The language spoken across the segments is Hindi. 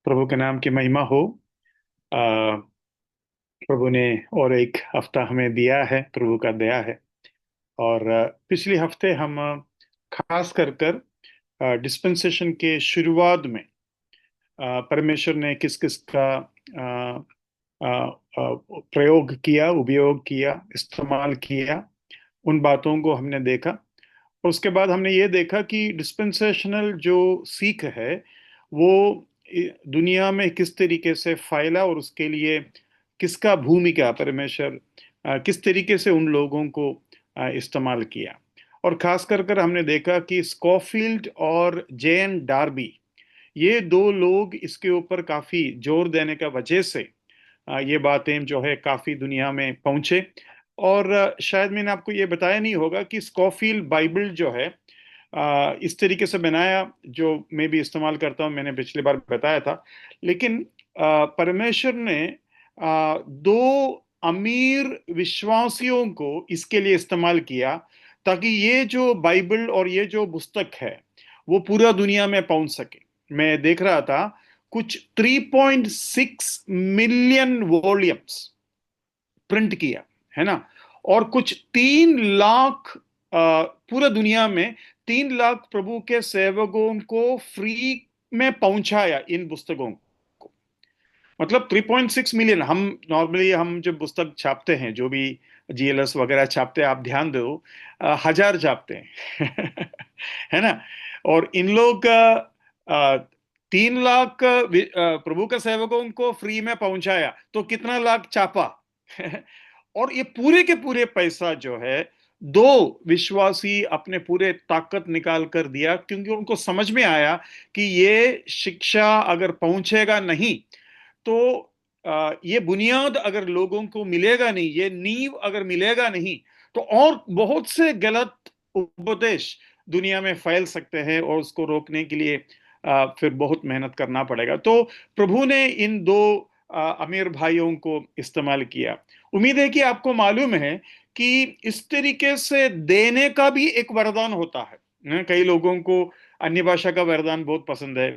प्रभु के नाम की महिमा हो। आ, प्रभु ने और एक हफ्ता हमें दिया है, प्रभु का दया है। और पिछले हफ्ते हम खास कर डिस्पेंसेशन के शुरुआत में परमेश्वर ने किस किस का प्रयोग किया, उपयोग किया, इस्तेमाल किया, उन बातों को हमने देखा। और उसके बाद हमने ये देखा कि डिस्पेंसेशनल जो सीख है वो दुनिया में किस तरीके से फैला, और उसके लिए किसका भूमिका परमेश्वर किस तरीके से उन लोगों को इस्तेमाल किया। और खास कर हमने देखा कि स्कॉफील्ड और जेन डार्बी, ये दो लोग इसके ऊपर काफी जोर देने का वजह से ये बातें जो है काफी दुनिया में पहुंचे। और शायद मैंने आपको ये बताया नहीं होगा कि स्कॉफील्ड बाइबल जो है इस तरीके से बनाया, जो मैं भी इस्तेमाल करता हूं, मैंने पिछली बार बताया था। लेकिन परमेश्वर ने दो अमीर विश्वासियों को इसके लिए इस्तेमाल किया, ताकि ये जो बाइबल और ये जो पुस्तक है वो पूरा दुनिया में पहुंच सके। मैं देख रहा था कुछ 3.6 मिलियन वॉल्यूम्स प्रिंट किया है ना। और कुछ 3 लाख पूरा दुनिया में 3 लाख प्रभु के सेवकों को फ्री में पहुंचाया इन पुस्तकों को। मतलब 3.6 मिलियन। हम नॉर्मली हम जब पुस्तक छापते हैं, जो भी जीएलएस वगैरह छापते हैं, आप ध्यान दो, 1,000 छापते हैं है ना। और इन लोग 3 लाख प्रभु के सेवकों को फ्री में पहुंचाया, तो कितना लाख छापा और ये पूरे के पूरे पैसा जो है, दो विश्वासी अपने पूरे ताकत निकाल कर दिया, क्योंकि उनको समझ में आया कि ये शिक्षा अगर पहुंचेगा नहीं तो ये बुनियाद अगर लोगों को मिलेगा नहीं, ये नींव अगर मिलेगा नहीं, तो और बहुत से गलत उपदेश दुनिया में फैल सकते हैं, और उसको रोकने के लिए फिर बहुत मेहनत करना पड़ेगा। तो प्रभु ने इन दो अमीर भाइयों को इस्तेमाल किया। उम्मीद है कि आपको मालूम है कि इस तरीके से देने का भी एक वरदान होता है ना। कई लोगों को अन्य भाषा का वरदान बहुत पसंद है,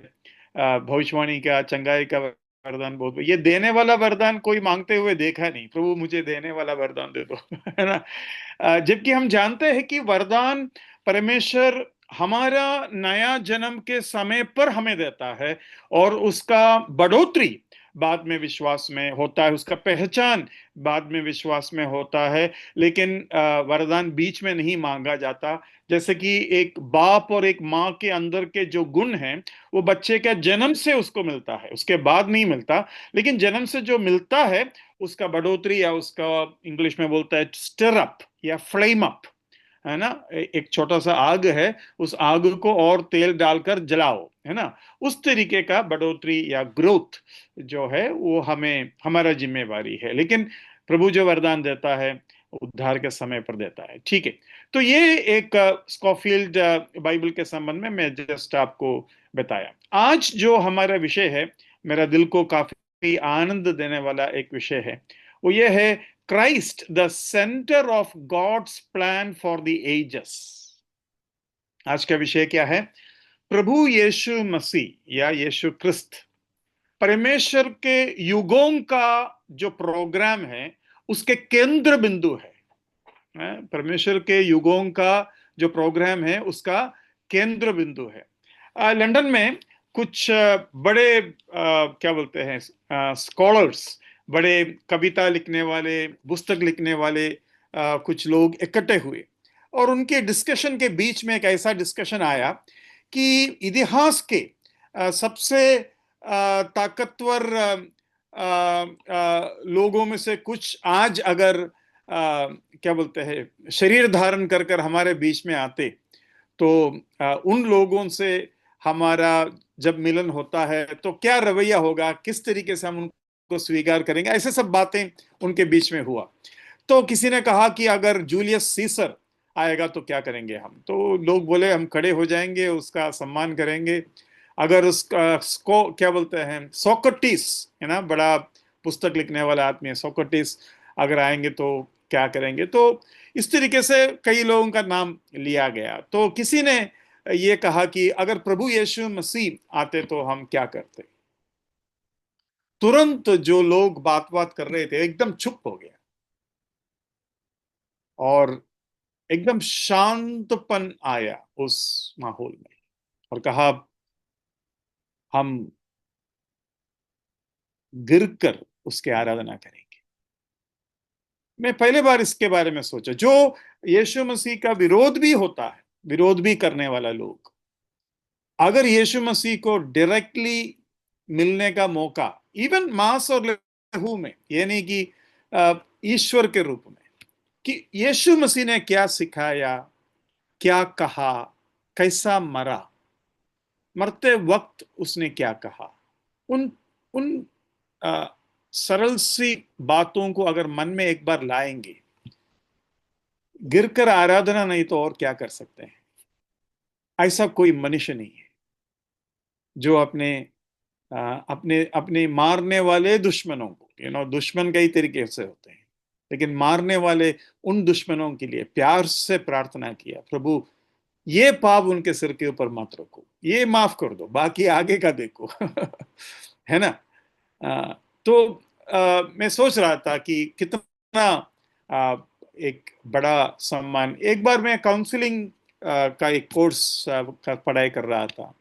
भविष्यवाणी का, चंगाई का वरदान बहुत। ये देने वाला वरदान कोई मांगते हुए देखा नहीं, प्रभु मुझे देने वाला वरदान दे दो है ना। जबकि हम जानते हैं कि वरदान परमेश्वर हमारा नया जन्म के समय पर हमें देता है, और उसका बढ़ोतरी बाद में विश्वास में होता है, उसका पहचान बाद में विश्वास में होता है। लेकिन वरदान बीच में नहीं मांगा जाता। जैसे कि एक बाप और एक माँ के अंदर के जो गुण हैं, वो बच्चे का जन्म से उसको मिलता है, उसके बाद नहीं मिलता। लेकिन जन्म से जो मिलता है उसका बढ़ोतरी, या उसका इंग्लिश में बोलता है स्टर अप या फ्लेम अप, है ना। एक छोटा सा आग है, उस आग को और तेल डालकर जलाओ, है ना। उस तरीके का बढ़ोतरी या ग्रोथ जो है वो हमें, हमारा जिम्मेवारी है। लेकिन प्रभु जो वरदान देता है उद्धार के समय पर देता है, ठीक है। तो ये एक स्कॉफील्ड बाइबल के संबंध में मैं जस्ट आपको बताया। आज जो हमारा विषय है, मेरा दिल को काफी आनंद देने वाला एक विषय है, वो ये है, Christ the centre of God's plan for the ages. आज का विषय क्या है? प्रभु यीशु मसीह या यीशु क्रिस्त परमेश्वर के युगों का जो प्रोग्राम है उसके केंद्र बिंदु है। परमेश्वर के युगों का जो प्रोग्राम है उसका केंद्र बिंदु है। लंदन में कुछ बड़े क्या बोलते हैं, स्कॉलर्स, बड़े कविता लिखने वाले, पुस्तक लिखने वाले कुछ लोग इकट्ठे हुए, और उनके डिस्कशन के बीच में एक ऐसा डिस्कशन आया कि इतिहास के सबसे ताकतवर लोगों में से कुछ आज अगर क्या बोलते हैं, शरीर धारण कर कर हमारे बीच में आते, तो उन लोगों से हमारा जब मिलन होता है तो क्या रवैया होगा, किस तरीके से हम उनको स्वीकार करेंगे, ऐसे सब बातें उनके बीच में हुआ। तो किसी ने कहा कि अगर जूलियस सीसर आएगा तो क्या करेंगे हम? तो लोग बोले हम खड़े हो जाएंगे, उसका सम्मान करेंगे। अगर उसका क्या बोलते हैं, सोक्रेटिस, है ना, बड़ा पुस्तक लिखने वाला आदमी है सोक्रेटिस, अगर आएंगे तो क्या करेंगे? तो इस तरीके से कई लोगों का नाम लिया गया। तो किसी ने ये कहा कि अगर प्रभु यीशु मसीह आते तो हम क्या करते? तुरंत जो लोग बात बात कर रहे थे एकदम चुप हो गया, और एकदम शांतपन आया उस माहौल में, और कहा हम गिरकर उसकी आराधना करेंगे। मैं पहले बार इसके बारे में सोचा, जो यीशु मसीह का विरोध भी होता है, विरोध भी करने वाला लोग, अगर यीशु मसीह को डायरेक्टली मिलने का मौका, इवन मांस और लहू में, ये नहीं कि ईश्वर के रूप में, कि यीशु मसीह ने क्या सिखाया, क्या कहा, कैसा मरा, मरते वक्त उसने क्या कहा, उन उन अ, सरल सी बातों को अगर मन में एक बार लाएंगे, गिरकर आराधना नहीं तो और क्या कर सकते हैं। ऐसा कोई मनुष्य नहीं है जो अ, अपने अपने मारने वाले दुश्मनों को, दुश्मन कई तरीके से होते हैं, लेकिन मारने वाले उन दुश्मनों के लिए प्यार से प्रार्थना किया, प्रभु ये पाप उनके सिर के ऊपर मत रखो, ये माफ कर दो, बाकी आगे का देखो। है ना। तो मैं सोच रहा था कि कितना आ, एक बड़ा सम्मान। एक बार मैं काउंसलिंग का एक कोर्स का पढ़ाई कर रहा था।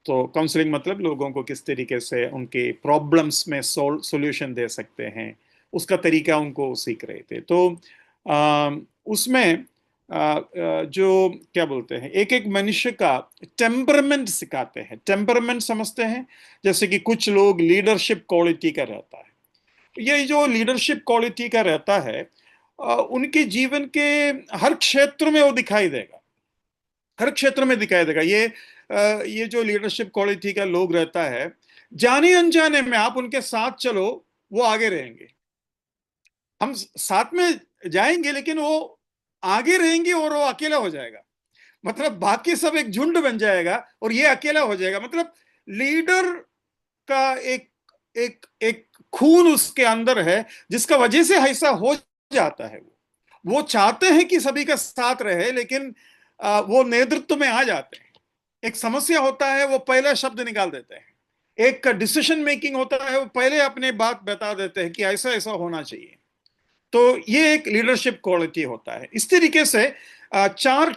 तो काउंसलिंग मतलब लोगों को किस तरीके से उनके प्रॉब्लम्स में सॉल्यूशन दे सकते हैं, उसका तरीका उनको सीख रहे थे। तो उसमें जो क्या बोलते हैं, एक एक मनुष्य का टेम्परमेंट सिखाते हैं। टेम्परमेंट समझते हैं, जैसे कि कुछ लोग लीडरशिप क्वालिटी का रहता है, ये जो लीडरशिप क्वालिटी का रहता है, उनके जीवन के हर क्षेत्र में वो दिखाई देगा, हर क्षेत्र में दिखाई देगा। ये जो लीडरशिप क्वालिटी का लोग रहता है, जाने अनजाने में आप उनके साथ चलो, वो आगे रहेंगे। हम साथ में जाएंगे लेकिन वो आगे रहेंगे और वो अकेला हो जाएगा। मतलब बाकी सब एक झुंड बन जाएगा और ये अकेला हो जाएगा। मतलब लीडर का एक एक एक खून उसके अंदर है, जिसका वजह से ऐसा हो जाता है। वो चाहते हैं कि सभी का साथ रहे, लेकिन वो नेतृत्व में आ जाते हैं। एक समस्या होता है, वो पहला शब्द निकाल देते हैं। एक डिसीजन मेकिंग होता है, वो पहले अपने बात बता देते हैं कि ऐसा ऐसा होना चाहिए। तो ये एक लीडरशिप क्वालिटी होता है। इस तरीके से चार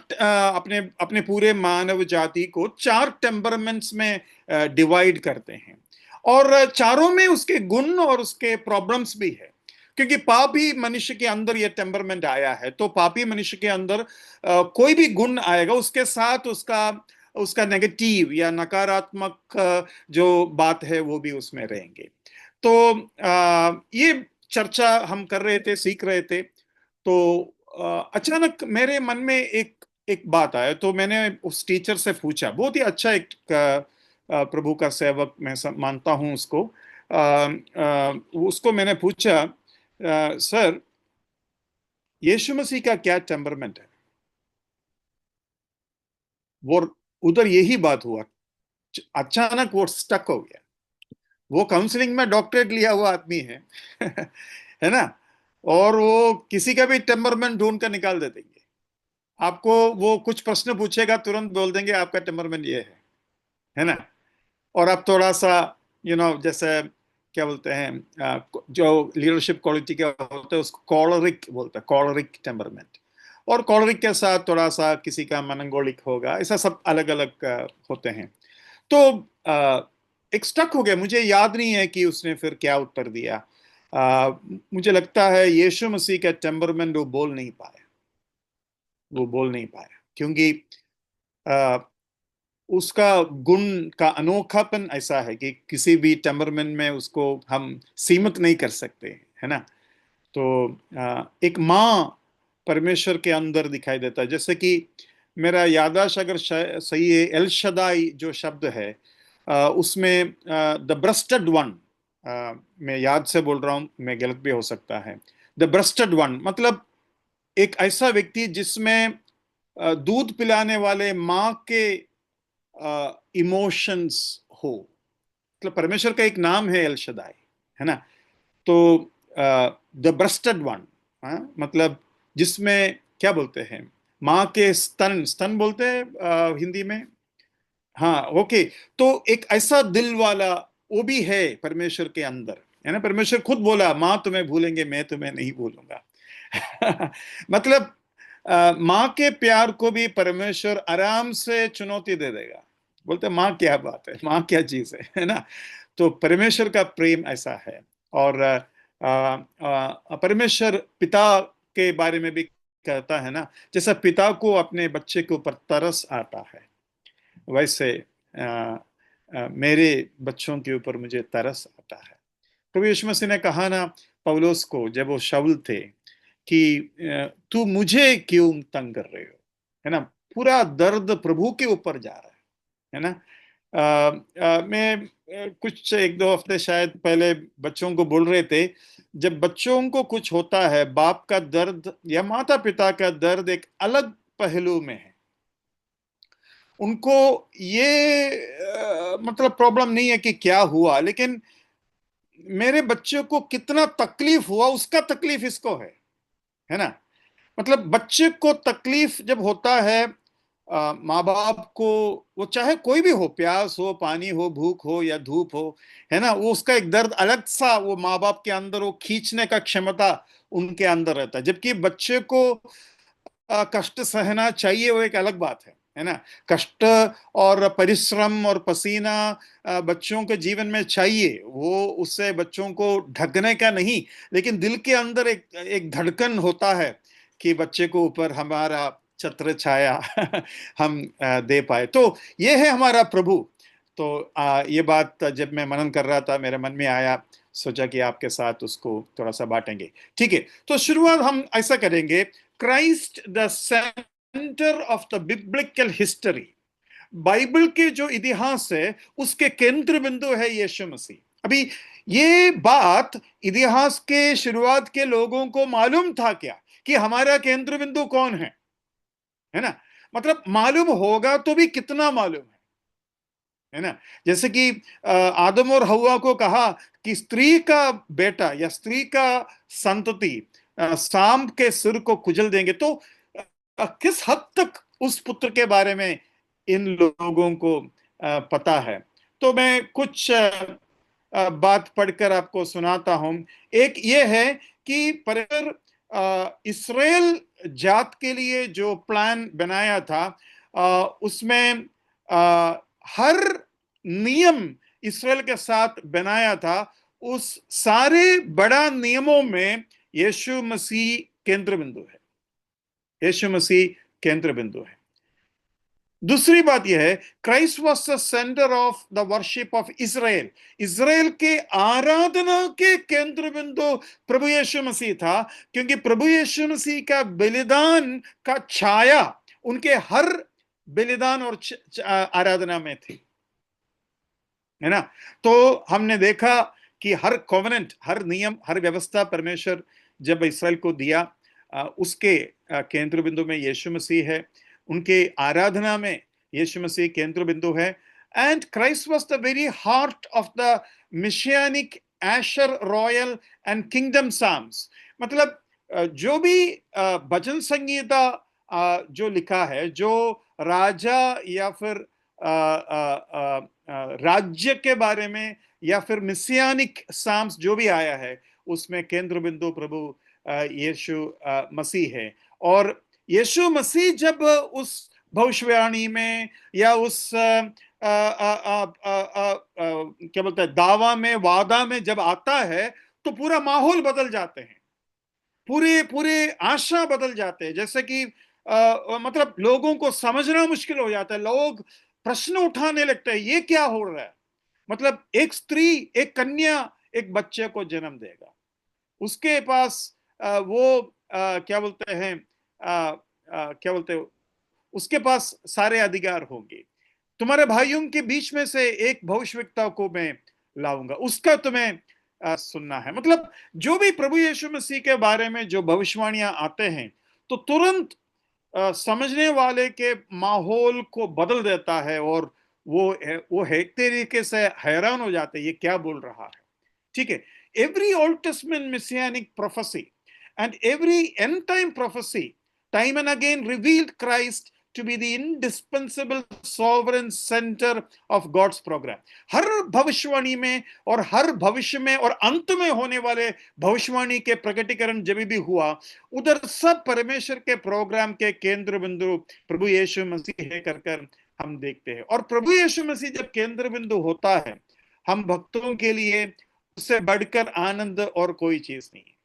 अपने अपने पूरे मानव जाति को चार टेम्परमेंट्स में डिवाइड करते हैं, और चारों में उसके गुण और उसके प्रॉब्लम्स भी है। क्योंकि पापी मनुष्य के अंदर ये टेम्परमेंट आया है, तो पापी मनुष्य के अंदर कोई भी गुण आएगा, उसके साथ उसका उसका नेगेटिव या नकारात्मक जो बात है वो भी उसमें रहेंगे। तो ये चर्चा हम कर रहे थे, सीख रहे थे। तो अचानक मेरे मन में एक एक बात आया, तो मैंने उस टीचर से पूछा। बहुत ही अच्छा एक प्रभु का सेवक मैं मानता हूं उसको। उसको मैंने पूछा, सर यीशु मसीह का क्या टेम्परमेंट है? वो उधर यही बात हुआ, अचानक वो स्टक हो गया। वो काउंसलिंग में डॉक्टरेट लिया हुआ आदमी है। है ना। और वो किसी का भी टेम्परमेंट ढूंढ कर निकाल दे देंगे आपको। वो कुछ प्रश्न पूछेगा, तुरंत बोल देंगे आपका टेम्परमेंट ये है ना। और आप थोड़ा सा जैसे क्या बोलते हैं, जो लीडरशिप क्वालिटी के होते हैं उसको कॉलरिक बोलते हैं, कॉलरिक टेम्परमेंट। और कॉलरिक के साथ थोड़ा सा किसी का मनंगोलिक होगा, ऐसा सब अलग अलग होते हैं। तो एक स्टक हो गया, मुझे याद नहीं है कि उसने फिर क्या उत्तर दिया। मुझे लगता है यीशु मसीह का टेम्परमेंट वो बोल नहीं पाया, वो बोल नहीं पाया, क्योंकि आ, उसका गुण का अनोखापन ऐसा है कि किसी भी टेम्परमेंट में उसको हम सीमित नहीं कर सकते, है ना। तो एक माँ परमेश्वर के अंदर दिखाई देता है। जैसे कि मेरा याददाश्त अगर सही है, एल शदाई जो शब्द है, उसमें द ब्रेस्टेड वन, मैं याद से बोल रहा हूं, मैं गलत भी हो सकता है। द ब्रेस्टेड वन मतलब एक ऐसा व्यक्ति जिसमें दूध पिलाने वाले माँ के इमोशंस हो। मतलब परमेश्वर का एक नाम है एल शदाई, है ना। तो द ब्रेस्टेड वन, मतलब जिसमें क्या बोलते हैं, माँ के स्तन, स्तन बोलते हैं हिंदी में। हाँ, ओके। तो एक ऐसा दिल वाला वो भी है परमेश्वर के अंदर, है ना। परमेश्वर खुद बोला, माँ तुम्हें भूलेंगे, मैं तुम्हें नहीं भूलूंगा। मतलब माँ के प्यार को भी परमेश्वर आराम से चुनौती दे देगा। बोलते माँ क्या बात है, माँ क्या चीज है ना। तो परमेश्वर का प्रेम ऐसा है। और परमेश्वर पिता के बारे में भी कहता है ना, जैसा पिता को अपने बच्चे के ऊपर तरस आता है, वैसे मेरे बच्चों के ऊपर मुझे तरस आता है। प्रभु यीशु मसीह ने कहा ना पौलुस को, जब वो शाऊल थे, कि तू मुझे क्यों तंग कर रहे हो, है ना। पूरा दर्द प्रभु के ऊपर जा रहा है ना। मैं कुछ एक दो हफ्ते शायद पहले बच्चों को बोल रहे थे, जब बच्चों को कुछ होता है, बाप का दर्द या माता पिता का दर्द एक अलग पहलू में है। उनको ये मतलब प्रॉब्लम नहीं है कि क्या हुआ, लेकिन मेरे बच्चे को कितना तकलीफ हुआ, उसका तकलीफ इसको है ना। मतलब बच्चे को तकलीफ जब होता है, माँ बाप को, वो चाहे कोई भी हो, प्यास हो, पानी हो, भूख हो या धूप हो, है ना, वो उसका एक दर्द अलग सा वो माँ बाप के अंदर वो खींचने का क्षमता उनके अंदर रहता है। जबकि बच्चे को कष्ट सहना चाहिए, वो एक अलग बात है ना। कष्ट और परिश्रम और पसीना बच्चों के जीवन में चाहिए, वो उससे बच्चों को ढकने का नहीं, लेकिन दिल के अंदर एक एक धड़कन होता है कि बच्चे को ऊपर हमारा छत्र छाया हम दे पाए। तो ये है हमारा प्रभु। तो ये बात जब मैं मनन कर रहा था मेरे मन में आया, सोचा कि आपके साथ उसको थोड़ा सा बांटेंगे। ठीक है, तो शुरुआत हम ऐसा करेंगे, Christ the centre of the biblical history. Bible के जो इतिहास है उसके केंद्र बिंदु है यीशु मसीह। अभी ये बात इतिहास के शुरुआत के लोगों को मालूम था क्या, कि हमारा केंद्र बिंदु कौन है ना। मतलब मालूम होगा तो भी कितना मालूम है ना। जैसे कि आदम और हवा को कहा कि स्त्री का बेटा या स्त्री का संतति सांप के सिर को कुचल देंगे, तो किस हद तक उस पुत्र के बारे में इन लोगों को पता है। तो मैं कुछ बात पढ़कर आपको सुनाता हूं। एक ये है कि परमेश्वर इसराइल जात के लिए जो प्लान बनाया था, उसमें हर नियम इसराइल के साथ बनाया था, उस सारे बड़ा नियमों में यीशु मसीह केंद्र बिंदु है। यीशु मसीह केंद्र बिंदु है। दूसरी बात यह है, Christ was the centre of the worship of Israel. Israel के आराधना के केंद्र बिंदु प्रभु यीशु मसीह था, क्योंकि प्रभु यीशु मसीह का बलिदान का छाया उनके हर बलिदान और आराधना में थी, है ना। तो हमने देखा कि हर कॉवेनेंट, हर नियम, हर व्यवस्था परमेश्वर जब इसराइल को दिया, उसके केंद्र बिंदु में यीशु मसीह है। उनके आराधना में यीशु मसीह केंद्र बिंदु है। And Christ was the very heart of the messianic asher royal and kingdom psalms. मतलब जो भी भजन संगीता जो लिखा है, जो राजा या फिर राज्य के बारे में या फिर मिसियानिक साम्स जो भी आया है, उसमें केंद्र बिंदु प्रभु यीशु मसीह है। और यीशु मसीह जब उस भविष्यवाणी में या उस क्या बोलते हैं, दावा में, वादा में जब आता है, तो पूरा माहौल बदल जाते हैं, पूरे पूरे आशा बदल जाते हैं। जैसे कि मतलब लोगों को समझना मुश्किल हो जाता है, लोग प्रश्न उठाने लगते हैं, ये क्या हो रहा है। मतलब एक स्त्री, एक कन्या एक बच्चे को जन्म देगा, उसके पास वो क्या बोलते हैं, क्या बोलते हैं, उसके पास सारे अधिकार होंगे। तुम्हारे भाइयों के बीच में से एक भविष्यवक्ता को मैं लाऊंगा, उसका तुम्हें सुनना है। मतलब जो भी प्रभु यीशु मसीह के बारे में जो भविष्यवाणियां आते हैं, तो तुरंत समझने वाले के माहौल को बदल देता है, और वो एक तरीके से हैरान हो जाते हैं, ये क्या बोल रहा है। ठीक है, every old testament messianic prophecy and every and time prophecy time and again revealed Christ to be the indispensable sovereign center of God's program. हर भविष्यवाणी में और हर भविष्य में और अंत में होने वाले भविष्यवाणी के प्रकटीकरण जब भी हुआ, उधर सब परमेश्वर के प्रोग्राम के केंद्र बिंदु प्रभु यीशु मसीह है कर हम देखते हैं। और प्रभु यीशु मसीह जब केंद्र बिंदु होता है, हम भक्तों के लिए उससे बढ़कर आनंद और कोई चीज नहीं है।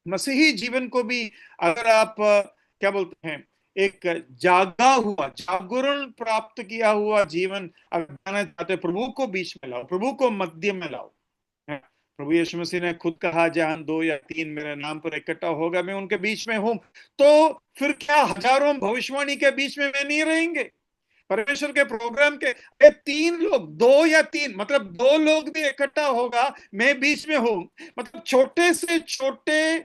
मसीही जीवन को भी अगर आप क्या बोलते हैं, एक जागा हुआ, जागरण प्राप्त किया हुआ जीवन अगर जाना चाहते, प्रभु को बीच में लाओ, प्रभु को मध्य में लाओ। प्रभु यीशु मसीह ने खुद कहा, जहां 2 या 3 मेरे नाम पर इकट्ठा होगा, मैं उनके बीच में हूं। तो फिर क्या हजारों भविष्यवाणी के बीच में वे नहीं रहेंगे? परमेश्वर के प्रोग्राम के 3 लोग, 2 या 3 मतलब 2 लोग भी इकट्ठा होगा, मैं बीच में हूं। मतलब छोटे से छोटे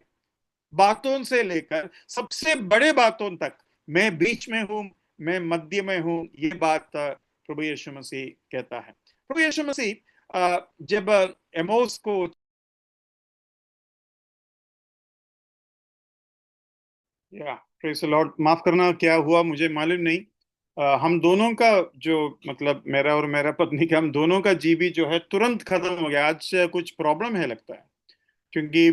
बातों से लेकर सबसे बड़े बातों तक मैं बीच में हूं, मैं मध्य में हूं। ये बात प्रभु यीशु मसीह कहता है। प्रभु यीशु मसीह जब एमोस को प्रेज़ द लॉर्ड, माफ करना क्या हुआ मुझे मालूम नहीं। हम दोनों का जो मतलब मेरा और मेरा पत्नी का, हम दोनों का जीबी जो है तुरंत खत्म हो गया। आज कुछ प्रॉब्लम है लगता है, क्योंकि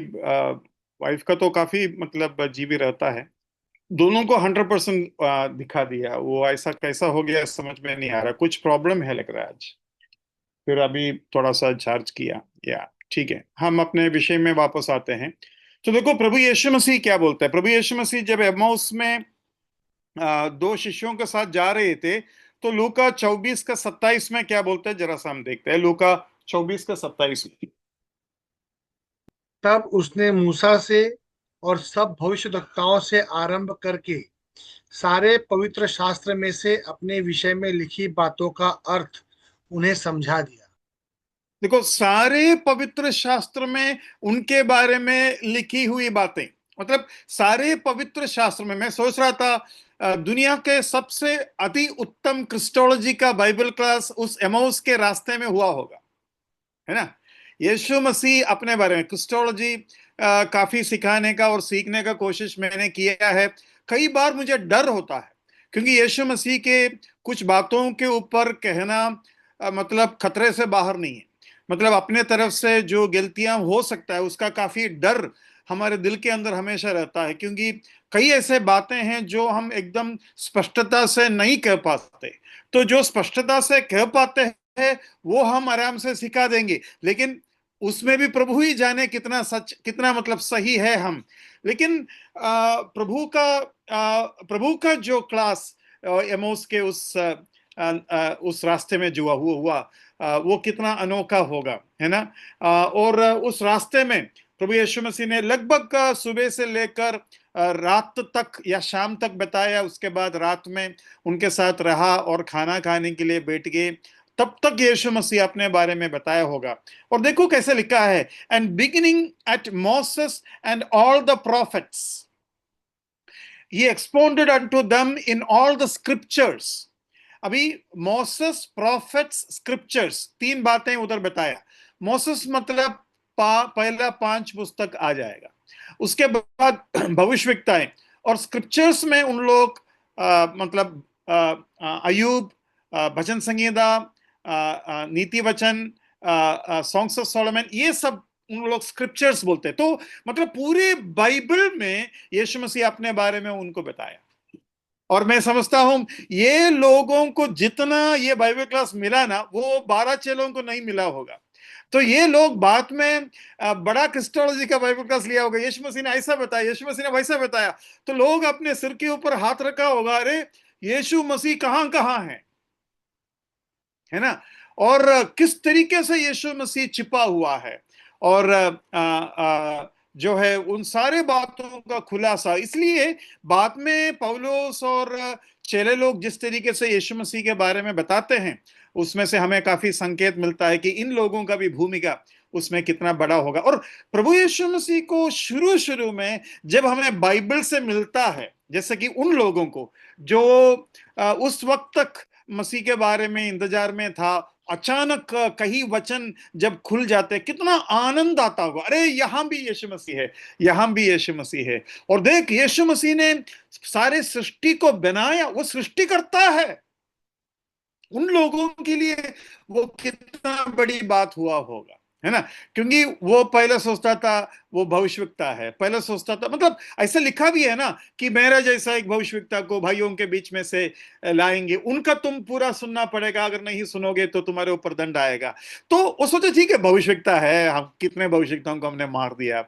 वाइफ का तो काफी मतलब जीबी रहता है। दोनों को 100% दिखा दिया। वो ऐसा कैसा हो गया समझ में नहीं आ रहा, कुछ प्रॉब्लम है लग रहा है आज। फिर अभी थोड़ा सा चार्ज किया। या ठीक है, हम अपने विषय में वापस आते हैं। तो देखो प्रभु यीशु मसीह क्या बोलता है। प्रभु यीशु मसीह जब एम्माउस में 2 शिष्यों के साथ जा रहे थे, तो लूका 24 का 27 में क्या बोलते हैं, जरा सा हम देखते हैं। लूका 24 का 27 में, तब उसने मूसा से और सब भविष्यद्वक्ताओं से आरंभ करके सारे पवित्र शास्त्र में से अपने विषय में लिखी बातों का अर्थ उन्हें समझा दिया। देखो सारे पवित्र शास्त्र में उनके बारे में लिखी हुई बातें, मतलब सारे पवित्र शास्त्र में। मैं सोच रहा था दुनिया के सबसे अति उत्तम क्रिस्टोलॉजी का बाइबल क्लास उस एमाउस के रास्ते में हुआ होगा, है ना। यीशु मसीह अपने बारे में क्रिस्टोलॉजी काफी सिखाने का और सीखने का कोशिश मैंने किया है। कई बार मुझे डर होता है, क्योंकि यीशु मसीह के कुछ बातों के ऊपर कहना मतलब खतरे से बाहर नहीं है। मतलब अपने तरफ से जो गलतियां हो सकता है, उसका काफी डर हमारे दिल के अंदर हमेशा रहता है, क्योंकि कई ऐसे बातें हैं जो हम एकदम स्पष्टता से नहीं कह पाते। तो जो स्पष्टता से कह पाते हैं वो हम आराम से सिखा देंगे, लेकिन उसमें भी प्रभु ही जाने कितना सच, कितना मतलब सही है हम। लेकिन प्रभु का जो क्लास एमोस के उस रास्ते में जो हुआ वो कितना अनोखा होगा, है ना। और उस रास्ते में प्रभु यीशु मसीह ने लगभग सुबह से लेकर रात तक या शाम तक बताया। उसके बाद रात में उनके साथ रहा और खाना खाने के लिए बैठ गए। तब तक यीशु मसीह अपने बारे में बताया होगा। और देखो कैसे लिखा है, and beginning eight Moses and all the profits he expounded unto them in all the scriptures। अभी मोसेस, प्रॉफिट्स, स्क्रिप्चर्स, 3 बातें उधर बताया। मोसेस मतलब पहला 5 पुस्तक आ जाएगा। उसके बाद भविष्यवक्ताएं, और स्क्रिप्चर्स में उन लोग मतलब अयूब, भजन संहिता, नीति वचन, सॉन्ग्स ऑफ सोलोमन, ये सब उन लोग स्क्रिप्चर्स बोलते हैं। तो मतलब पूरे बाइबल में यीशु मसीह अपने बारे में उनको बताया। और मैं समझता हूं ये लोगों को जितना ये बाइबल क्लास मिला ना, वो 12 चेलों को नहीं मिला होगा। तो ये लोग बाद में बड़ा क्रिस्टोलॉजी का बाइबल क्लास लिया होगा, यीशु मसीह ने ऐसा बताया, यीशु मसीह ने वैसा बताया। तो लोग अपने सिर के ऊपर हाथ रखा होगा, अरे यीशु मसीह कहां कहां है ना। और किस तरीके से यीशु मसीह छिपा हुआ है, और जो है उन सारे बातों का खुलासा। इसलिए बाद में पौलुस और चेले लोग जिस तरीके से यीशु मसीह के बारे में बताते हैं, उसमें से हमें काफी संकेत मिलता है कि इन लोगों का भी भूमिका उसमें कितना बड़ा होगा। और प्रभु यीशु मसीह को शुरू शुरू में जब हमें बाइबल से मिलता है, जैसे कि उन लोगों को जो उस वक्त तक मसीह के बारे में इंतजार में था, अचानक कहीं वचन जब खुल जाते कितना आनंद आता होगा, अरे यहां भी यीशु मसीह है, यहां भी यीशु मसीह है। और देख, यीशु मसीह ने सारे सृष्टि को बनाया, वो सृष्टि करता है। उन लोगों के लिए वो कितना बड़ी बात हुआ होगा, है ना? क्योंकि वो पहले सोचता था वो भविष्यवक्ता है, पहले सोचता था, मतलब ऐसा लिखा भी है ना कि मेरा जैसा एक भविष्यवक्ता को भाइयों के बीच में से लाएंगे, उनका तुम पूरा सुनना पड़ेगा, अगर नहीं सुनोगे तो तुम्हारे ऊपर दंड आएगा। तो वो सोचे ठीक है, भविष्यवक्ता है, हम कितने भविष्यवक्ताओं को हमने मार दिया,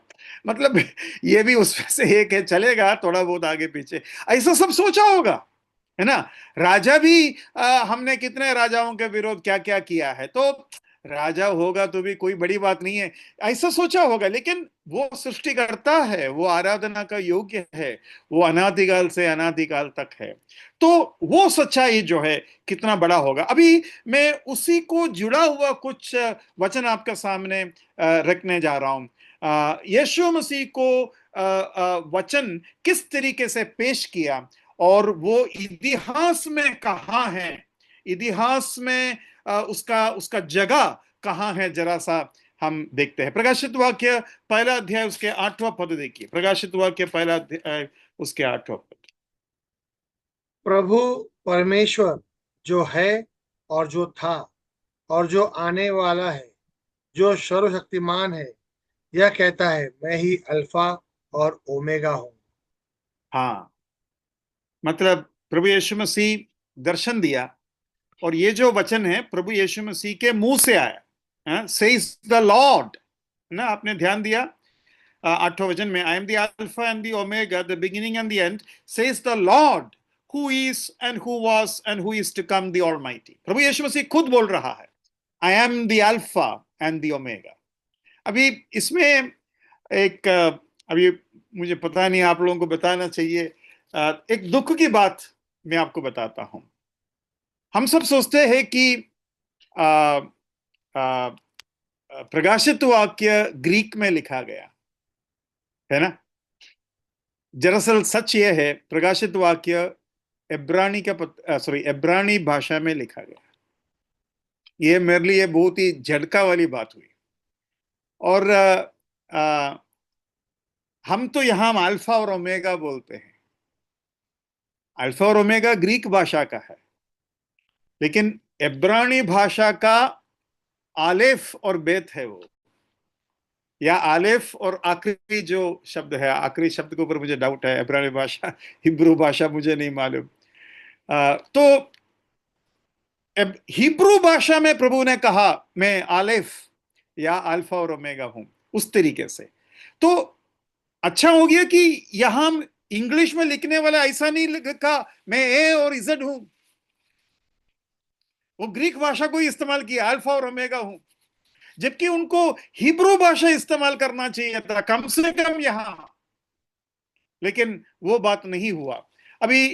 मतलब ये भी उसमें से एक है, चलेगा थोड़ा बहुत आगे पीछे, ऐसा सब सोचा होगा, है ना? राजा भी हमने कितने राजाओं के विरोध क्या क्या किया है, तो राजा होगा तो भी कोई बड़ी बात नहीं है, ऐसा सोचा होगा। लेकिन वो सृष्टि करता है, वो आराधना का योग्य है, वो अनादिकाल से अनादिकाल तक है। तो वो सच्चाई जो है कितना बड़ा होगा। अभी मैं उसी को जुड़ा हुआ कुछ वचन आपके सामने रखने जा रहा हूं। यीशु मसीह को वचन किस तरीके से पेश किया और वो इतिहास में कहाँ है, इतिहास में उसका उसका जगह कहाँ है, जरा सा हम देखते हैं। प्रकाशित वाक्य पहला अध्याय उसके 8वां पद देखिए। प्रकाशित वाक्य पहला अध्याय उसके 8वां पद। प्रभु परमेश्वर जो है और जो था और जो आने वाला है, जो सर्वशक्तिमान है, यह कहता है, मैं ही अल्फा और ओमेगा हूँ। हाँ, मतलब प्रभु यीशु मसीह दर्शन दिया, और ये जो वचन है प्रभु यीशु मसीह के मुंह से आया, सेइज द लॉर्ड, ना? आपने ध्यान दिया 8वें वचन में, I am the alpha and the omega, the beginning and the end, says the Lord who is and who was and who is to come, the Almighty. प्रभु यीशु मसीह खुद बोल रहा है, I am the alpha and the omega. अभी इसमें एक अभी मुझे पता नहीं, आप लोगों को बताना चाहिए, एक दुख की बात मैं आपको बताता हूं। हम सब सोचते हैं कि आ, आ, प्रकाशित वाक्य ग्रीक में लिखा गया है ना। दरअसल सच यह है, प्रकाशित वाक्य इब्रानी का सॉरी इब्रानी भाषा में लिखा गया। ये मेरे लिए बहुत ही झटका वाली बात हुई। और आ, हम तो यहां अल्फा और ओमेगा बोलते हैं। अल्फा और ओमेगा ग्रीक भाषा का है, लेकिन इब्रानी भाषा का आलेफ और बेत है वो, या आलेफ और आखिरी जो शब्द है, आखिरी शब्द के ऊपर मुझे डाउट है, इब्रानी भाषा हिब्रू भाषा मुझे नहीं मालूम। तो हिब्रू भाषा में प्रभु ने कहा मैं आलेफ या अल्फा और ओमेगा हूं, उस तरीके से। तो अच्छा हो गया कि यहां इंग्लिश में लिखने वाला ऐसा नहीं लिखा मैं ए और इजेड हूं, वो ग्रीक भाषा को ही इस्तेमाल किया, अल्फा और ओमेगा हूं, जबकि उनको हिब्रू भाषा इस्तेमाल करना चाहिए था कम से कम यहां। लेकिन वो बात नहीं हुआ। अभी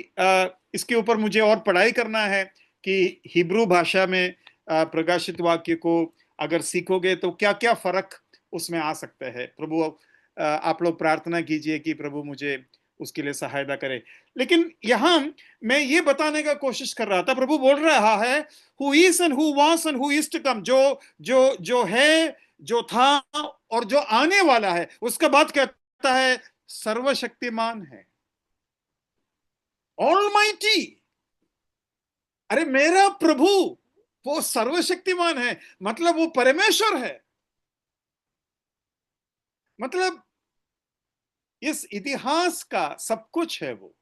इसके ऊपर मुझे और पढ़ाई करना है कि हिब्रू भाषा में प्रकाशित वाक्य को अगर सीखोगे तो क्या क्या फर्क उसमें आ सकते हैं। प्रभु आप लोग प्रार्थना कीजिए कि प्रभु मुझे उसके लिए सहायता करे। लेकिन यहां मैं ये बताने का कोशिश कर रहा था, प्रभु बोल रहा है who is and who was and who is to come, जो जो जो है, जो था और जो आने वाला है। उसके बाद कहता है सर्वशक्तिमान है, ऑलमाइटी। अरे मेरा प्रभु वो सर्वशक्तिमान है, मतलब वो परमेश्वर है, मतलब इस इतिहास का सब कुछ है, वो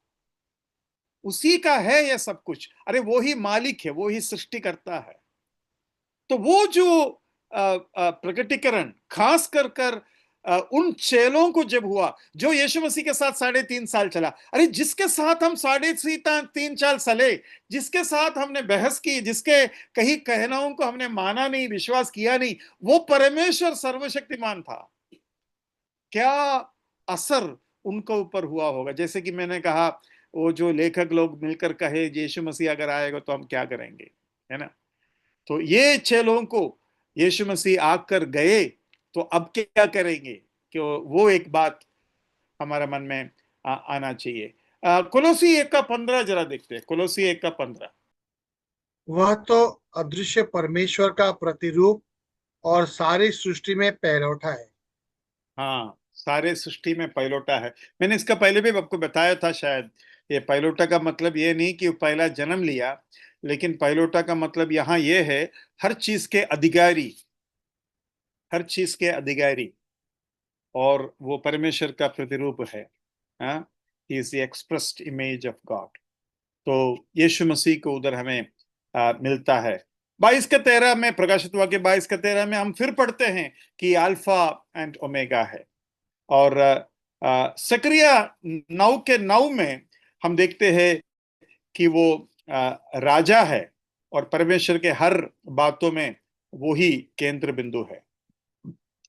उसी का है ये सब कुछ। अरे वो ही मालिक है, वो ही सृष्टि करता है। तो वो जो प्रकटीकरण खास कर कर उन चेलों को जब हुआ जो यीशु मसीह के साथ 3.5 साल चला, अरे जिसके साथ हम 3.5 साल चले, जिसके साथ हमने बहस की, जिसके कहीं कहनाओं को हमने माना नहीं, विश्वास किया नहीं, वो परमेश्वर सर्वशक्तिमान था। क्या असर उनके ऊपर हुआ होगा। जैसे कि मैंने कहा, वो जो लेखक लोग मिलकर कहे यीशु मसीह अगर आएगा तो हम क्या करेंगे, है ना। तो ये 6 लोगों को यीशु मसीह आकर गए, तो अब क्या करेंगे, कि वो एक बात हमारे मन में आना चाहिए। कोलोसी 1:15 जरा देखते हैं, कोलोसी 1:15। वह तो अदृश्य परमेश्वर का प्रतिरूप और सारी सृष्टि में पहलौठा है। हाँ, सारे सृष्टि में पैलोटा है। मैंने इसका पहले भी आपको बताया था शायद। ये पैलोटा का मतलब ये नहीं कि वो पहला जन्म लिया, लेकिन पैलोटा का मतलब यहाँ ये है, हर चीज के अधिकारी, हर चीज के अधिकारी। और वो परमेश्वर का प्रतिरूप है। हाँ, he is the expressed image of God. तो यीशु मसीह को उधर हमें मिलता है। 22 का 13 में, प्रकाशित वाक्य 22 का 13 में हम फिर पढ़ते हैं कि अल्फा एंड ओमेगा है। और सकरिया 9 के 9 में हम देखते हैं कि वो राजा है और परमेश्वर के हर बातों में वो ही केंद्र बिंदु है।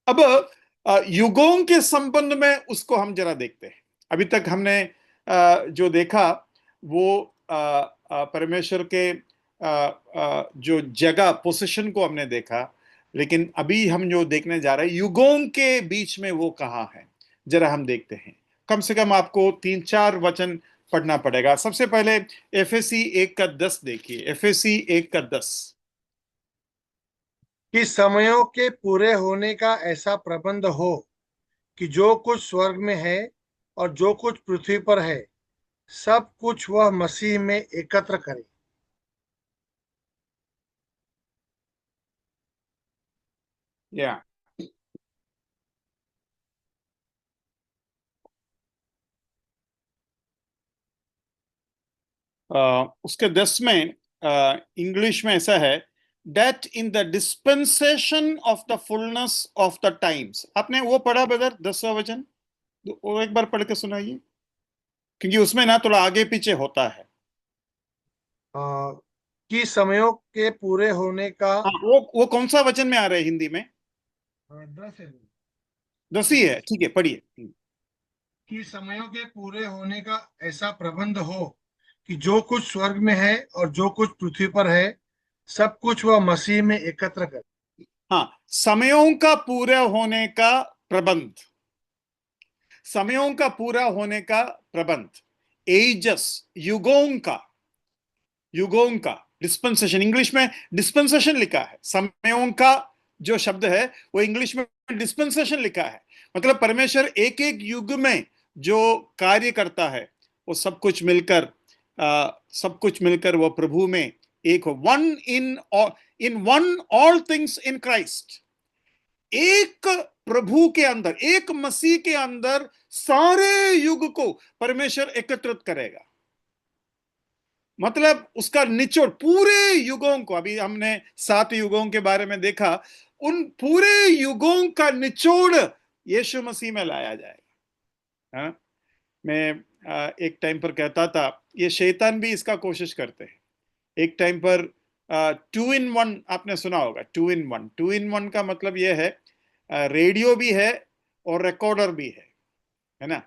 अब युगों के संबंध में उसको हम जरा देखते हैं। अभी तक हमने जो देखा वो परमेश्वर के जो जगह पोजीशन को हमने देखा, लेकिन अभी हम जो देखने जा रहे हैं युगों के बीच में वो कहाँ है, जरा हम देखते हैं। कम से कम आपको 3-4 वचन पढ़ना पड़ेगा। सबसे पहले एफएसी 1 का 10 देखिए। एफएसी 1 का 10। कि समयों के पूरे होने का ऐसा प्रबंध हो कि जो कुछ स्वर्ग में है और जो कुछ पृथ्वी पर है, सब कुछ वह मसीह में एकत्र करे। या उसके 10 में इंग्लिश में ऐसा है, that in the dispensation of the fullness of the times. आपने वो पढ़ा ब्रदर 10वां वचन? वो एक बार पढ़ के सुनाइए, क्योंकि उसमें ना थोड़ा आगे पीछे होता है। आ, कि समयों के पूरे होने का। हाँ, वो कौन सा वचन में आ रहा है हिंदी में? 10 है। 10 ही है, ठीक है, पढ़िए। कि समयों के पूरे होने का ऐसा प्रबंध हो कि जो कुछ स्वर्ग में है और जो कुछ पृथ्वी पर है, सब कुछ वह मसीह में एकत्र करे। हाँ, समयों का पूरा होने का प्रबंध, समयों का पूरा होने का प्रबंध, एजस, युगों का, युगों का डिस्पेंसेशन। इंग्लिश में डिस्पेंसेशन लिखा है, समयों का जो शब्द है वो इंग्लिश में डिस्पेंसेशन लिखा है। मतलब परमेश्वर एक एक युग में जो कार्य करता है वो सब कुछ मिलकर वो प्रभु में एक हो। One in one all things in Christ. एक प्रभु के अंदर, एक मसीह के अंदर सारे युग को परमेश्वर एकत्रित करेगा। मतलब उसका निचोड़ पूरे युगों को, अभी हमने 7 युगों के बारे में देखा, उन पूरे युगों का निचोड़ यीशु मसीह में लाया जाएगा। हाँ? मैं एक टाइम पर कहता था, ये शैतान भी इसका कोशिश करते हैं। एक टाइम पर 2 in 1 आपने सुना होगा। 2 in 1, 2 in 1 का मतलब ये है, रेडियो भी है और रिकॉर्डर भी है ना?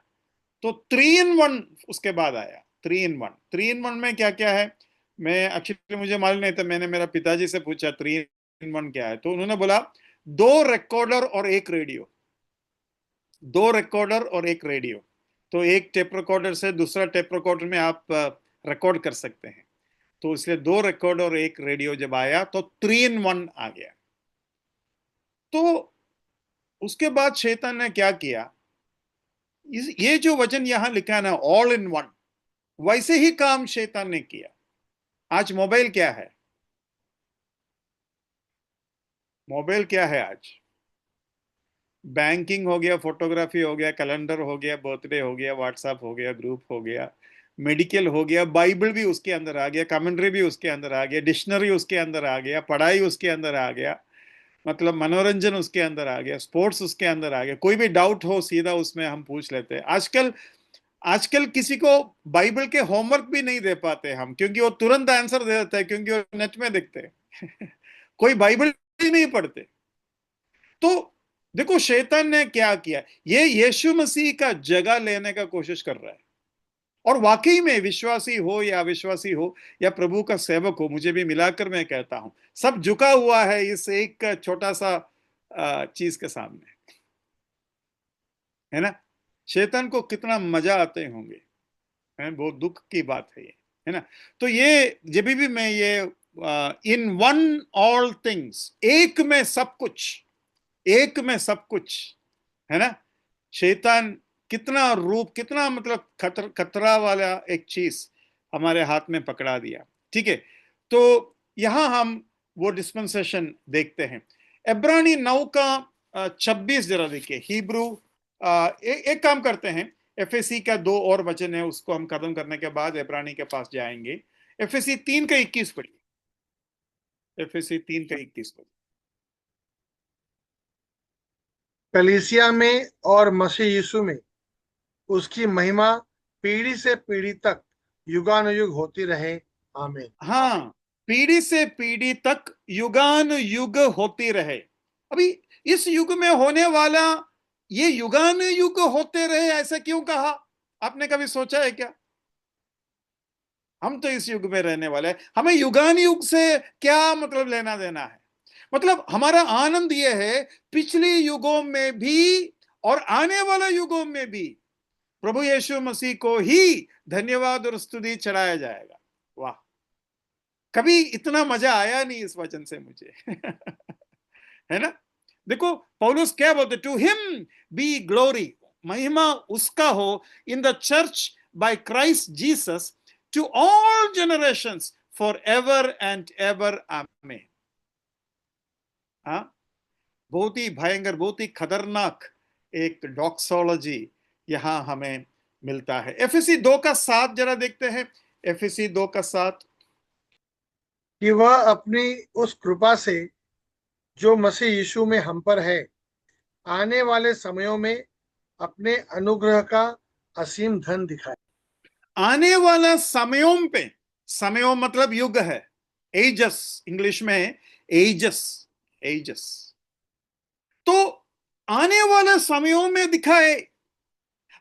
तो 3 in 1 उसके बाद आया। 3 in 1, 3 in 1 में क्या क्या है? मैं एक्चुअली मुझे मालूम नहीं था, मैंने मेरा पिताजी से पूछा 3 in 1 क्या है, तो उन्होंने बोला 2 रिकॉर्डर और एक रेडियो। 2 रिकॉर्डर और एक रेडियो। तो एक टेप रिकॉर्डर से दूसरा टेप रिकॉर्डर में आप रिकॉर्ड कर सकते हैं। तो इसलिए 2 रिकॉर्डर और एक रेडियो जब आया तो 3 in 1 आ गया। तो उसके बाद शैतान ने क्या किया? ये जो वचन यहां लिखा है ना, ऑल इन वन, वैसे ही काम शैतान ने किया। आज मोबाइल क्या है? मोबाइल क्या है आज? बैंकिंग हो गया, फोटोग्राफी हो गया, कैलेंडर हो गया, बर्थडे हो गया, व्हाट्सएप हो गया, ग्रुप हो गया, मेडिकल हो गया, बाइबल भी उसके अंदर आ गया, कमेंट्री भी उसके अंदर आ गया, डिक्शनरी उसके अंदर आ गया, पढ़ाई उसके अंदर आ गया, मतलब मनोरंजन उसके अंदर आ गया, स्पोर्ट्स उसके अंदर आ गया। कोई भी डाउट हो सीधा उसमें हम पूछ लेते हैं। आजकल आजकल किसी को बाइबल के होमवर्क भी नहीं दे पाते हम, क्योंकि वो तुरंत आंसर दे देता है, क्योंकि वो नेट में देखते हैं। कोई बाइबल ही नहीं पढ़ते। तो देखो शैतान ने क्या किया, ये यीशु मसीह का जगह लेने का कोशिश कर रहा है। और वाकई में विश्वासी हो या अविश्वासी हो या प्रभु का सेवक हो, मुझे भी मिलाकर मैं कहता हूं, सब झुका हुआ है इस एक छोटा सा चीज के सामने, है ना? शैतान को कितना मजा आते होंगे, है? बहुत दुख की बात है ये, है ना? तो ये जब भी मैं ये इन वन ऑल थिंग्स, एक में सब कुछ, एक में सब कुछ, है ना। शैतान कितना रूप, कितना मतलब खतरा वाला एक चीज हमारे हाथ में पकड़ा दिया। ठीक है, तो यहां हम वो डिस्पेंसेशन देखते हैं। इब्रानी 9 का 26 जरा देखिए। हिब्रू एक काम करते हैं, एफएसी का 2 और वचन है, उसको हम खत्म करने के बाद इब्रानी के पास जाएंगे। एफएसी 3 का 21 पढ़िए। एफएसी 3 का 21 पढ़िए। कलीसिया में और मसीह यीशु में उसकी महिमा पीढ़ी से पीढ़ी तक युगानुयुग होती रहे। आमीन। हाँ, पीढ़ी से पीढ़ी तक युगान युग होती रहे। अभी इस युग में होने वाला, ये युगान युग होते रहे, ऐसा क्यों कहा? आपने कभी सोचा है क्या? हम तो इस युग में रहने वाले हैं, हमें युगान युग से क्या मतलब लेना देना है? मतलब हमारा आनंद यह है, पिछले युगों में भी और आने वाला युगों में भी प्रभु यीशु मसीह को ही धन्यवाद और स्तुति चढ़ाया जाएगा। वाह, कभी इतना मजा आया नहीं इस वचन से मुझे। है ना। देखो पौलुस क्या बोलते, टू हिम बी ग्लोरी, महिमा उसका हो, in the church by Christ Jesus to all generations for ever and ever. Amen. हाँ, बहुत ही भयंकर, बहुत ही खतरनाक एक डॉक्सोलॉजी यहां हमें मिलता है। एफएसी 2 का 7 जरा देखते हैं। एफएसी 2 का 7। कि वह अपनी उस कृपा से जो मसीह यीशु में हम पर है, आने वाले समयों में अपने अनुग्रह का असीम धन दिखाए। आने वाला समयों पे, समयों मतलब युग है, एजस इंग्लिश में, एजस, एजस। तो आने वाले समयों में दिखाए,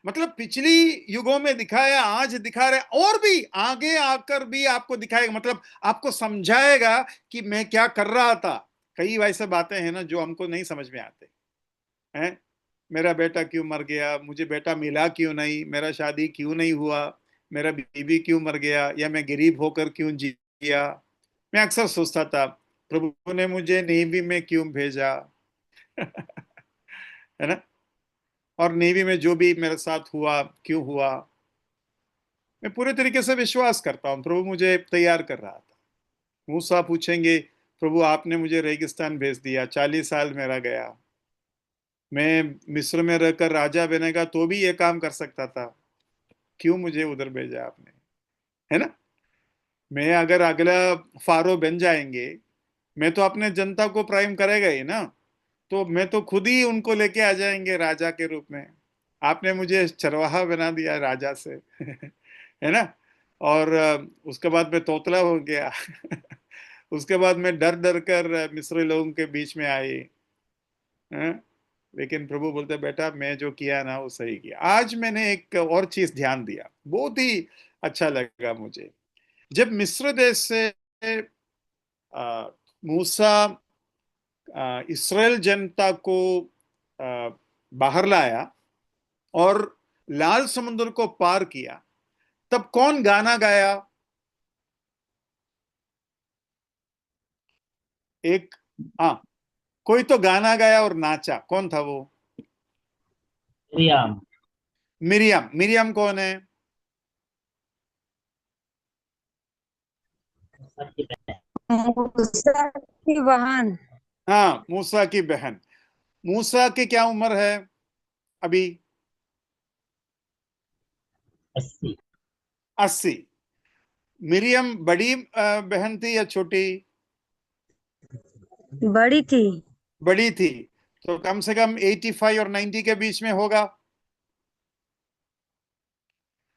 मतलब पिछली युगों में दिखाया, आज दिखा रहे, और भी आगे आकर भी आपको दिखाएगा, मतलब आपको समझाएगा कि मैं क्या कर रहा था। कई वैसे बातें हैं ना जो हमको नहीं समझ में आते हैं। मेरा बेटा क्यों मर गया, मुझे बेटा मिला क्यों नहीं, मेरा शादी क्यों नहीं हुआ, मेरा बीवी क्यों मर गया, या मैं गरीब होकर क्यों जिया। मैं अक्सर सोचता था, प्रभु ने मुझे नेवी में क्यों भेजा। है ना। और नेवी में जो भी मेरे साथ हुआ, क्यों हुआ। मैं पूरे तरीके से विश्वास करता हूं प्रभु मुझे तैयार कर रहा था। मूसा पूछेंगे, प्रभु आपने मुझे रेगिस्तान भेज दिया, 40 साल मेरा गया, मैं मिस्र में रहकर राजा बनेगा तो भी ये काम कर सकता था, क्यों मुझे उधर भेजा आपने। है ना। मैं अगर अगला फारो बन जाएंगे, मैं तो अपने जनता को प्राइम करेगा ही ना, तो मैं तो खुद ही उनको लेके आ जाएंगे राजा के रूप में। आपने मुझे चरवाहा बना दिया राजा से। है ना। और उसके बाद मैं तोतला हो गया। उसके बाद मैं डर डर कर मिस्री लोगों के बीच में आई। हैं? लेकिन प्रभु बोलते, बेटा मैं जो किया ना वो सही किया। आज मैंने एक और चीज ध्यान दिया, बहुत ही अच्छा लगा मुझे। जब मिस्र देश से मूसा इसराइल जनता को बाहर लाया और लाल समुद्र को पार किया, तब कौन गाना गाया? एक, हाँ, कोई तो गाना गाया और नाचा, कौन था वो? मिरियम। मिरियम। मिरियम कौन है? मूसा की बहन। हाँ, मूसा की बहन। मूसा की क्या उम्र है अभी? 80। 80। मिरियम बड़ी बहन थी या छोटी? बड़ी थी। बड़ी थी, तो कम से कम 85 और 90 के बीच में होगा।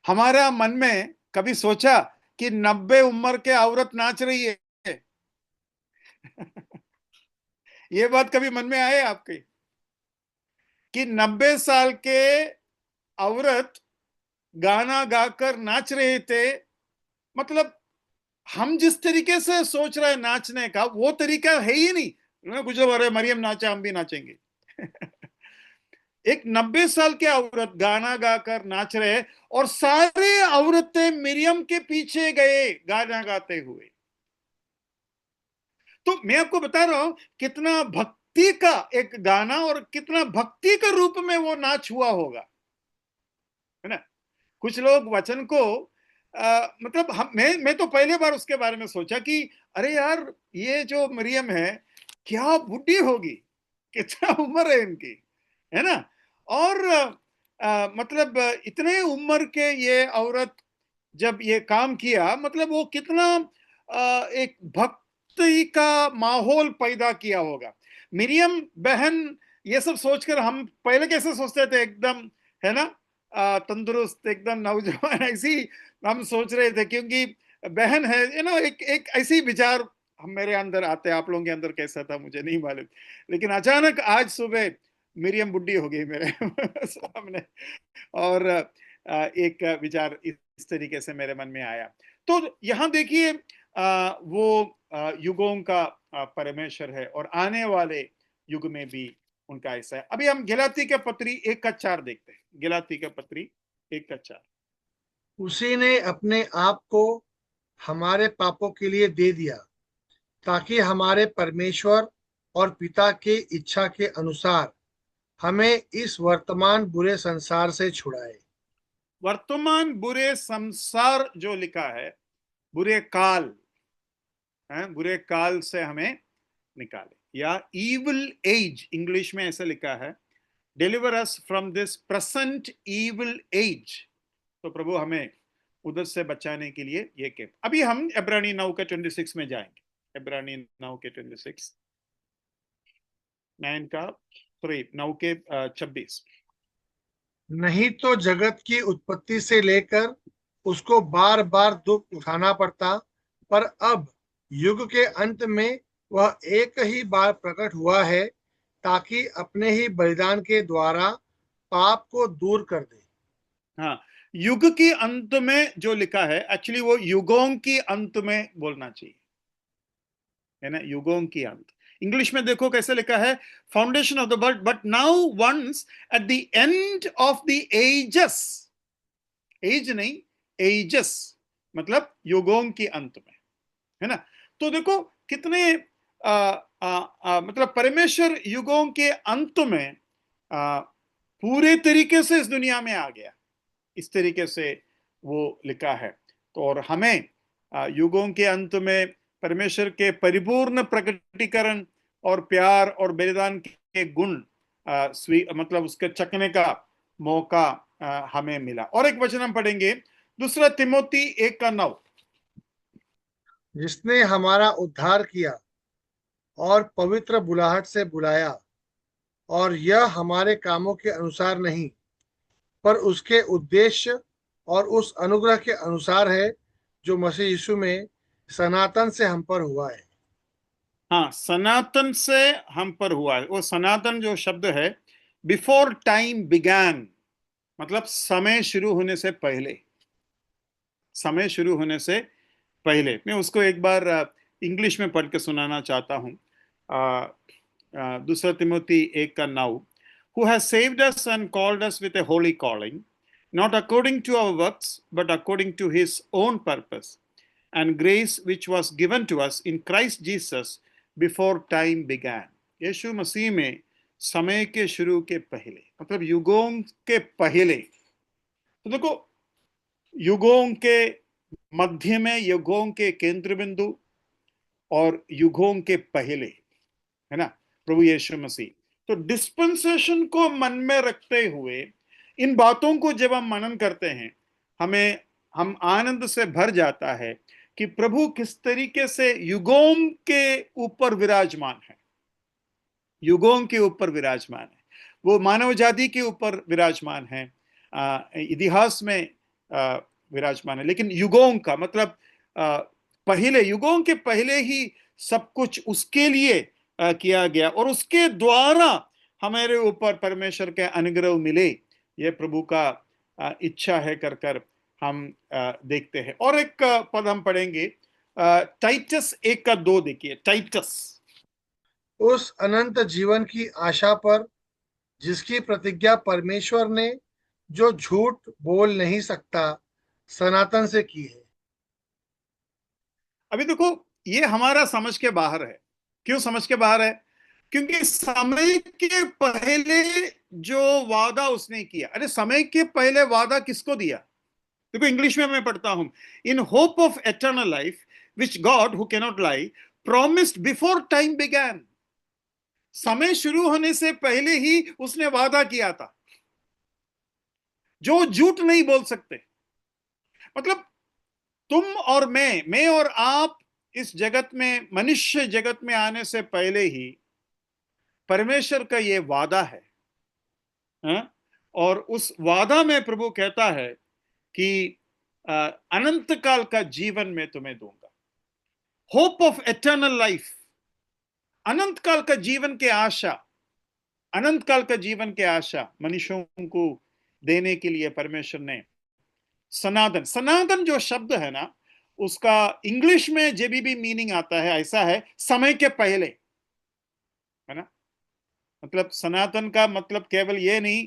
हमारा मन में कभी सोचा कि 90 उम्र के औरत नाच रही है? ये बात कभी मन में आए आपके कि 90 साल के औरत गाना गाकर नाच रहे थे? मतलब हम जिस तरीके से सोच रहे हैं नाचने का, वो तरीका है ही नहीं। कुछ लोग, अरे मरियम नाचा हम भी नाचेंगे। एक 90 साल के औरत गाना गाकर नाच रहे, और सारे औरतें मिरियम के पीछे गए गाना गाते हुए। तो मैं आपको बता रहा हूं कितना भक्ति का एक गाना और कितना भक्ति के रूप में वो नाच हुआ होगा, है ना। कुछ लोग वचन को मतलब मैं तो पहले बार उसके बारे में सोचा कि अरे यार, ये जो मरियम है क्या बुढ़ी होगी, कितना उम्र है इनकी, है ना। और मतलब इतने उम्र के ये औरत जब ये काम किया, मतलब वो कितना एक भक्ति का माहौल पैदा किया होगा। मिरियम बहन, ये सब सोचकर हम पहले कैसे सोचते थे, एकदम, है ना, तंदुरुस्त, एकदम नौजवान, ऐसी हम सोच रहे थे, क्योंकि बहन है, एक एक ऐसी विचार हम मेरे अंदर आते। आप लोगों के अंदर कैसा था मुझे नहीं मालूम, लेकिन अचानक आज सुबह मिरियम बुढ़ी हो गई मेरे सामने, और एक विचार इस तरीके से मेरे मन में आया। तो यहाँ देखिए, वो युगों का परमेश्वर है, और आने वाले युग में भी उनका ऐसा है। अभी हम गलाती के पत्री 1:4 देखते हैं। गलाती के पत्री 1:4। उसी ने अपने आप को हमारे पापों के लिए दे दिया, ताकि हमारे परमेश्वर और पिता की इच्छा के अनुसार हमें इस वर्तमान बुरे संसार से छुड़ाए। वर्तमान बुरे संसार जो लिखा है, बुरे काल, बुरे काल से हमें निकाले, या इविल एज इंग्लिश में ऐसा लिखा है, deliver us from this present evil age. तो प्रभु हमें उधर से बचाने के लिए ये के। अभी हम इब्रानी 9 के 26 में जाएंगे। इब्रानी 9 के 26, 9 के 26। नहीं तो जगत की उत्पत्ति से लेकर उसको बार बार दुख उठाना पड़ता, पर अब युग के अंत में वह एक ही बार प्रकट हुआ है, ताकि अपने ही बलिदान के द्वारा पाप को दूर कर दे। हाँ, युग के अंत में जो लिखा है, एक्चुअली वो युगों के अंत में बोलना चाहिए, है ना, युगों की अंत। इंग्लिश में देखो कैसे लिखा है, foundation of the world, but now once at the end of the ages. Age नहीं, एजेस, मतलब युगों के अंत में, है ना। तो देखो कितने मतलब परमेश्वर युगों के अंत में पूरे तरीके से इस दुनिया में आ गया, इस तरीके से वो लिखा है। तो और हमें युगों के अंत में परमेश्वर के परिपूर्ण प्रकटीकरण और प्यार और बलिदान के गुण मतलब उसके चखने का मौका हमें मिला। और एक वचन हम पढ़ेंगे, दूसरा तिमोथी 1:9। जिसने हमारा उद्धार किया और पवित्र बुलाहट से बुलाया, और यह हमारे कामों के अनुसार नहीं, पर उसके उद्देश्य और उस अनुग्रह के अनुसार है, जो मसीह यीशु में सनातन से हम पर हुआ है। हाँ, सनातन से हम पर हुआ है। वो सनातन जो शब्द है, बिफोर टाइम बिगैन, मतलब समय शुरू होने से पहले, समय शुरू होने से पहले। मैं उसको एक बार इंग्लिश में पढ़ के सुनाना चाहता हूँ। दूसरा Timothy 1:9, who has saved us and called us with a holy calling, not according to our works, but according to his own purpose and grace which was given to us in Christ Jesus before time began। यीशु मसीह में समय के शुरू के पहले, मतलब युगों के पहले। तो देखो, युगों के मध्य में, युगों के केंद्र बिंदु और युगों के पहले, है ना, प्रभु यीशु मसीह। तो डिस्पेंसेशन को मन में रखते हुए इन बातों को जब हम मनन करते हैं, हम आनंद से भर जाता है कि प्रभु किस तरीके से युगों के ऊपर विराजमान है, युगों के ऊपर विराजमान है। वो मानव जाति के ऊपर विराजमान है, इतिहास में विराजमान है, लेकिन युगों का मतलब पहले, युगों के पहले ही सब कुछ उसके लिए किया गया, और उसके द्वारा हमारे ऊपर परमेश्वर के अनुग्रह मिले, ये प्रभु का इच्छा है कर कर हम देखते हैं। और एक पद हम पढ़ेंगे, टाइटस 1:2 देखिए। टाइटस, उस अनंत जीवन की आशा पर, जिसकी प्रतिज्ञा परमेश्वर ने, जो झूठ बोल नहीं सकता, सनातन से की है। अभी देखो, ये हमारा समझ के बाहर है, क्यों समझ के बाहर है? क्योंकि समय के पहले जो वादा उसने किया, अरे समय के पहले वादा किसको दिया? देखो इंग्लिश में मैं पढ़ता हूं, in hope of eternal life which God who cannot lie promised before time began. समय शुरू होने से पहले ही उसने वादा किया था, जो झूठ नहीं बोल सकते। मतलब तुम और मैं और आप इस जगत में, मनुष्य जगत में आने से पहले ही परमेश्वर का यह वादा है, हाँ? और उस वादा में प्रभु कहता है कि अनंत काल का जीवन मैं तुम्हें दूंगा। होप ऑफ एटर्नल लाइफ, अनंत काल का जीवन के आशा, अनंत काल का जीवन के आशा मनुष्यों को देने के लिए परमेश्वर ने सनातन, सनातन जो शब्द है ना, उसका इंग्लिश में जो भी मीनिंग आता है ऐसा है, समय के पहले, है ना। मतलब सनातन का मतलब केवल ये नहीं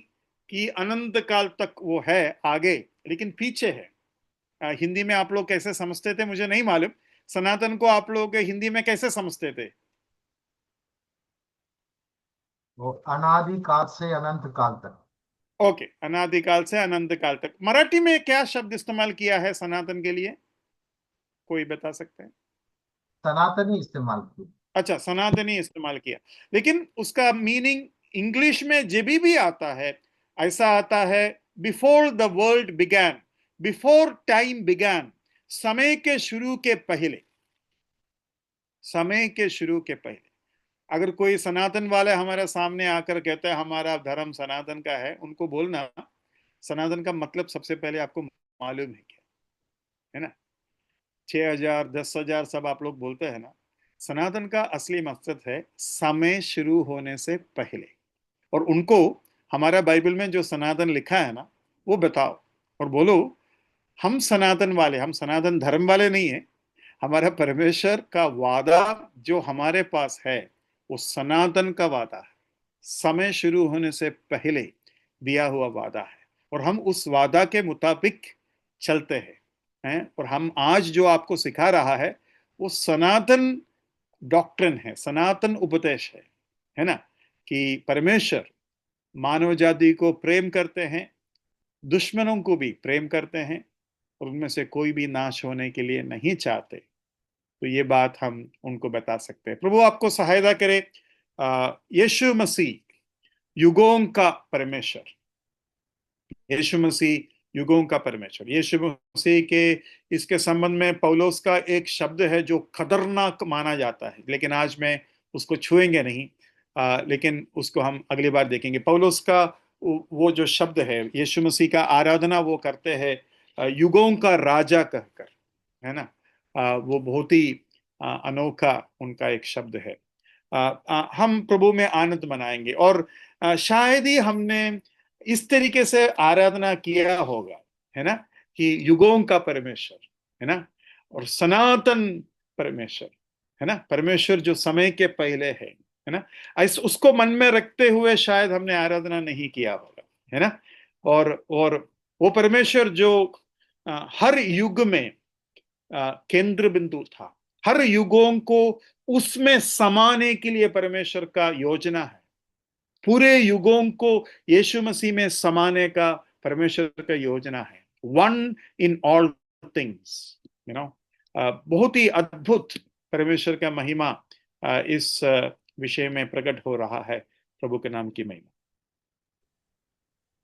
कि अनंत काल तक वो है आगे, लेकिन पीछे है। हिंदी में आप लोग कैसे समझते थे मुझे नहीं मालूम, सनातन को आप लोग हिंदी में कैसे समझते थे? वो अनादि काल से अनंत काल तक। ओके, अनादिकाल से अनंत काल तक। मराठी में क्या शब्द इस्तेमाल किया है सनातन के लिए, कोई बता सकते हैं? सनातनी इस्तेमाल की। अच्छा, सनातनी इस्तेमाल किया, लेकिन उसका मीनिंग इंग्लिश में जब भी आता है ऐसा आता है, before the world began, before time began, समय के शुरू के पहले, समय के शुरू के पहले। अगर कोई सनातन वाले हमारे सामने आकर कहते हैं हमारा धर्म सनातन का है, उनको बोलना सनातन का मतलब सबसे पहले आपको मालूम है क्या, है ना? 6,000 10,000 सब आप लोग बोलते हैं ना, सनातन का असली मकसद है समय शुरू होने से पहले। और उनको हमारा बाइबल में जो सनातन लिखा है ना, वो बताओ और बोलो हम सनातन वाले, हम सनातन धर्म वाले नहीं है। हमारा परमेश्वर का वादा जो हमारे पास है वो सनातन का वादा है, समय शुरू होने से पहले दिया हुआ वादा है, और हम उस वादा के मुताबिक चलते हैं। और हम आज जो आपको सिखा रहा है वो सनातन डॉक्ट्रिन है, सनातन उपदेश है ना, कि परमेश्वर मानव जाति को प्रेम करते हैं, दुश्मनों को भी प्रेम करते हैं, और उनमें से कोई भी नाश होने के लिए नहीं चाहते। तो ये बात हम उनको बता सकते हैं। प्रभु आपको सहायता करे। यीशु मसीह युगों का परमेश्वर, यीशु मसीह युगों का परमेश्वर। यीशु मसीह के इसके संबंध में पौलुस का एक शब्द है जो खतरनाक माना जाता है, लेकिन आज मैं उसको छुएंगे नहीं, लेकिन उसको हम अगली बार देखेंगे। पौलुस का वो जो शब्द है, यीशु मसीह का आराधना वो करते हैं युगों का राजा कहकर, है ना। वो बहुत ही अनोखा उनका एक शब्द है। हम प्रभु में आनंद मनाएंगे, और शायद ही हमने इस तरीके से आराधना किया होगा, है ना, कि युगों का परमेश्वर, है ना, और सनातन परमेश्वर, है ना, परमेश्वर जो समय के पहले है ना, ऐसे उसको मन में रखते हुए शायद हमने आराधना नहीं किया होगा, है ना। और वो परमेश्वर जो हर युग में केंद्र बिंदु था, हर युगों को उसमें समाने के लिए परमेश्वर का योजना है, पूरे युगों को यीशु मसीह में समाने का परमेश्वर का योजना है। One in all things, you know. बहुत ही अद्भुत परमेश्वर का महिमा इस विषय में प्रकट हो रहा है। प्रभु के नाम की महिमा।